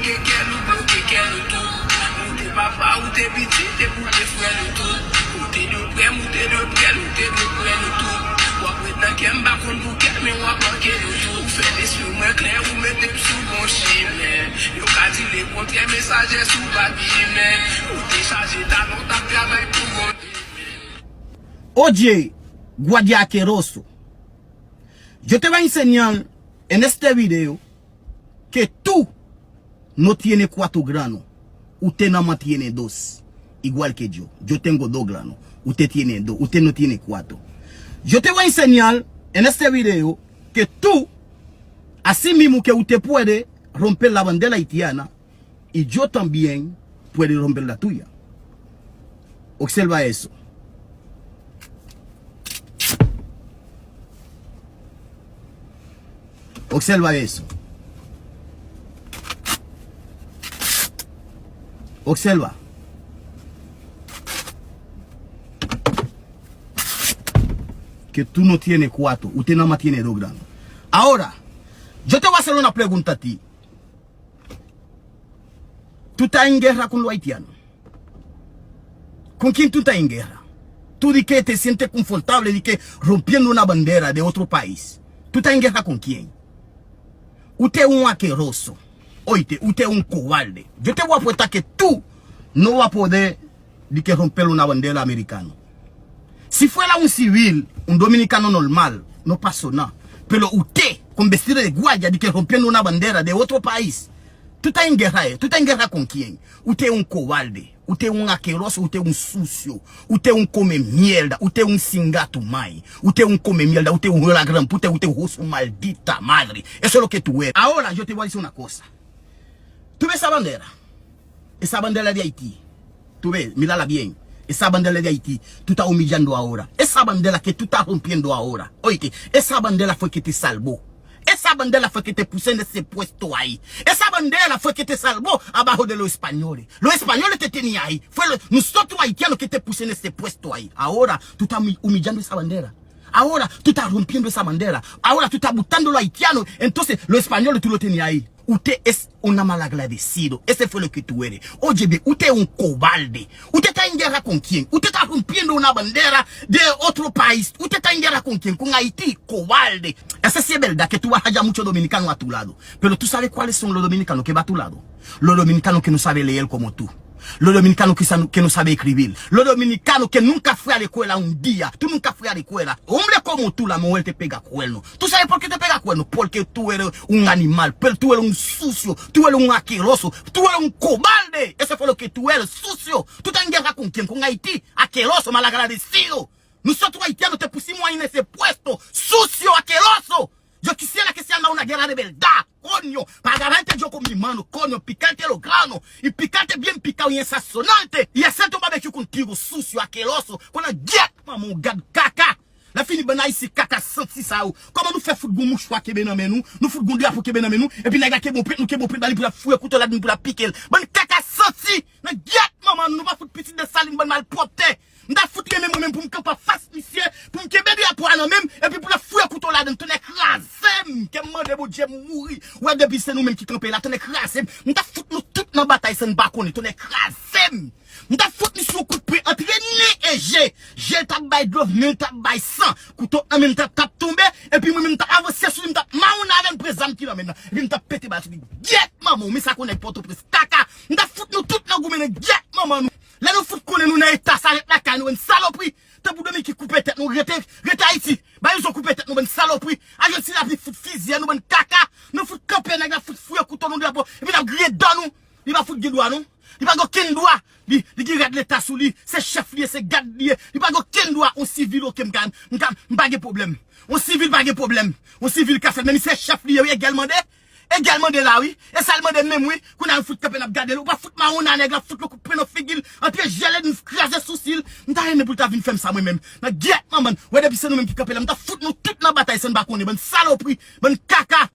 bloqué quel ou bloqué quel ou tout. Ou t'es papa ou t'es petit, t'es pour tes frères ou tout. Ou t'es de près, ou t'es de près, ou t'es de près ou tout. Ou après t'en qu'aime pas qu'on vous qu'aime, mais on va manquer de tout. Fait des sous moins clairs, ou mettez sous bon chimé. Yo qu'a dit les contre messagers sous papier, mais. Ou t'es chargé ta note à travail pour bon. Oye, Guadiaqueroso, yo te voy a enseñar en este video que tú no tienes 4 granos, usted nada más tiene 2, igual que yo. Yo tengo 2 granos, usted tiene 2, usted no tiene 4. Yo te voy a enseñar en este video que tú, así mismo que usted puede romper la bandera haitiana, y yo también puedo romper la tuya. Observa eso. Observa eso. Observa. Que tú no tienes 4. Usted nada más tiene 2 granos. Ahora, yo te voy a hacer una pregunta a ti. ¿Tú estás en guerra con los haitianos? ¿Con quién tú estás en guerra? Tú di que te sientes confortable de que rompiendo una bandera de otro país. ¿Tú estás en guerra con quién? Usted es un asqueroso. Oíste, usted es un cobarde. Yo te voy a apuestar que tú no vas a poder de que romper una bandera americana. Si fuera un civil, un dominicano normal, no pasó nada. Pero usted, con vestido de guardia, de que rompiendo una bandera de otro país, tú estás en guerra. ¿Tú estás en guerra con quién? Usted es un cobarde. Usted es un asqueroso, usted es un sucio, usted es un come mierda, usted es un singatumay, usted es un come mierda, usted es un la gran puta, usted es un maldita madre. Eso es lo que tú eres. Ahora yo te voy a decir una cosa. ¿Tú ves esa bandera? Esa bandera de Haití. Tú ves, mírala bien. Esa bandera de Haití, tú estás humillando ahora. Esa bandera que tú estás rompiendo ahora. Oye, esa bandera fue que te salvó. Esa bandera fue que te puse en ese puesto ahí. Esa bandera fue que te salvó abajo de los españoles. Los españoles te tenían ahí. Fue nosotros haitianos que te puse en ese puesto ahí. Ahora tú estás humillando esa bandera. Ahora tú estás rompiendo esa bandera. Ahora tú estás botando a los haitianos. Entonces los españoles tú lo tenías ahí. Usted es una malagradecido. Ese fue lo que tú eres. Oye, usted es un cobarde. ¿Usted está en guerra con quién? Usted está rompiendo una bandera de otro país. ¿Usted está en guerra con quién? Con Haití, cobarde. Esa sí es verdad que tú vas a hallar muchos dominicanos a tu lado. Pero tú sabes cuáles son los dominicanos que van a tu lado. Los dominicanos que no saben leer como tú. Los dominicanos que no saben escribir. Los dominicanos que nunca fue a la escuela un día. Tú nunca fue a la escuela. Hombre como tú, la mujer te pega cuernos. ¿Tú sabes por qué te pega cuernos? Porque tú eres un animal. Pero tú eres un sucio. Tú eres un asqueroso. Tú eres un cobarde. Eso fue lo que tú eres, sucio. ¿Tú estás en guerra con quién? Con Haití. Asqueroso, malagradecido. Nosotros haitianos te pusimos ahí en ese puesto. Sucio, asqueroso. Yo quisiera que se arma una guerra de verdad, coño, para agarrarte yo con mi mano, coño, picarte los granos, y picarte bien picado y ensazonante, y hacer tu barbecue contigo, sucio, asqueroso, con la jet, maman, gade, caca. La fini bana ici, caca, senti ça ou. Comment nous fait football mouchoir qui est ben nous, nous football drapeau qui est ben nous, et puis la gars qui est bon prêt, nous qui est bon prêt, pour la fouer, couteau là, pour la piquer. Bon caca, senti, la jet, maman, nous va foutre petit de saline, bon mal propre. M'da foutre moi-même pour me camper face ici, pour me kébéder à poil même, et puis pour la fouiller couteau là, t'en écrasé, que mande bon Dieu mourir. Ouais, depuis c'est nous-mêmes qui camper là, t'en écrasé. M'da foutre nous toute dans bataille, c'est une bacone, t'en écrasé. M'da foutre nous sur coup de pied, entre ni et j'ai tap by glove, mais tap by sang, couteau en même tap tombé, et puis moi-même tap avancé sur lui, tap maouna avec présent qui là maintenant, et puis m'tap pété bah, get maman, mais ça connaît pas tout près, caca. M'da foutre nous toute dans goumene, get maman nous. Là nous fout qu'on est nous dans état ça la canne une saloperie t'as pour donner qui coupe tête nous rete Haïti bah ils ont coupé tête nous une saloperie Argentine a pris foot physique nous une caca nous fout camper nèg la fout fouiller couteau nous drapeau et puis la griller dans nous il va fout doigt nous il pas aucun droit il regarde l'état sous lui c'est chef lié c'est garde lié il pas aucun droit on civil aucun pas de problème on civil pas de problème on civil ka fait même c'est chef lié également de là oui et seulement de même oui qu'on a un foot capé n'a garder ou pas foot marron na nèg la foot le coup prendre figil entre gelé nous craser sourcil m'ta aimé pour ta vinn faire ça moi même na get maman ouais depuis c'est nous même qui capé là m'ta foot nous toute la bataille c'est pas connait bonne saloperie bonne caca.